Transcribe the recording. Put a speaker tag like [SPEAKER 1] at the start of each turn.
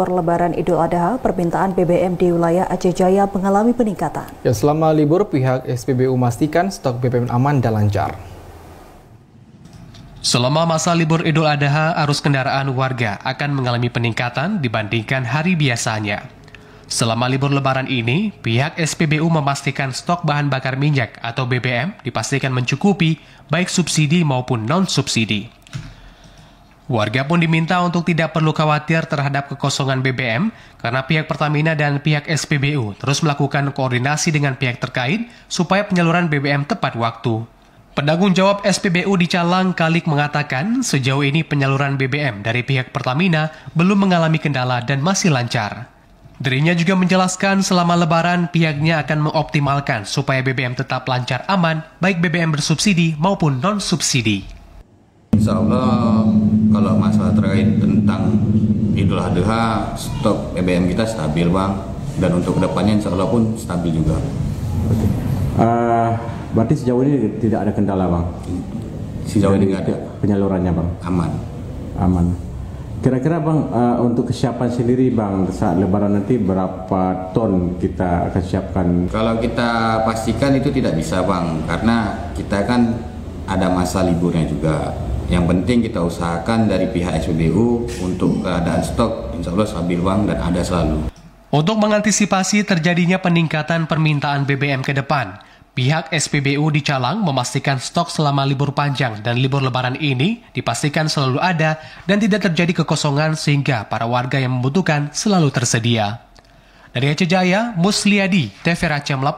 [SPEAKER 1] Lebaran Idul Adha, permintaan BBM di wilayah Aceh Jaya mengalami peningkatan.
[SPEAKER 2] Ya, selama libur, pihak SPBU memastikan stok BBM aman dan lancar.
[SPEAKER 3] Selama masa libur Idul Adha, arus kendaraan warga akan mengalami peningkatan dibandingkan hari biasanya. Selama libur Lebaran ini, pihak SPBU memastikan stok bahan bakar minyak atau BBM dipastikan mencukupi baik subsidi maupun non-subsidi. Warga pun diminta untuk tidak perlu khawatir terhadap kekosongan BBM karena pihak Pertamina dan pihak SPBU terus melakukan koordinasi dengan pihak terkait supaya penyaluran BBM tepat waktu. Penanggung jawab SPBU di Calang, Kalik mengatakan sejauh ini penyaluran BBM dari pihak Pertamina belum mengalami kendala dan masih lancar. Dirinya juga menjelaskan selama Lebaran pihaknya akan mengoptimalkan supaya BBM tetap lancar aman baik BBM bersubsidi maupun non-subsidi.
[SPEAKER 4] Insya Allah kalau masalah terkait tentang Idul Adha, stok BBM kita stabil bang, dan untuk kedepannya insya Allah pun stabil juga.
[SPEAKER 5] Berarti sejauh ini tidak ada kendala bang?
[SPEAKER 4] Sejauh ini nggak ada.
[SPEAKER 5] Penyalurannya bang? Aman. Kira-kira bang, untuk kesiapan sendiri bang, saat Lebaran nanti berapa ton kita akan siapkan?
[SPEAKER 4] Kalau kita pastikan itu tidak bisa bang, karena kita kan ada masa liburnya juga. Yang penting kita usahakan dari pihak SPBU untuk keadaan stok insya Allah stabil bang dan ada selalu.
[SPEAKER 3] Untuk mengantisipasi terjadinya peningkatan permintaan BBM ke depan, pihak SPBU di Calang memastikan stok selama libur panjang dan libur Lebaran ini dipastikan selalu ada dan tidak terjadi kekosongan sehingga para warga yang membutuhkan selalu tersedia. Dari Aceh Jaya, Musliadi, TV Aceh melaporkan.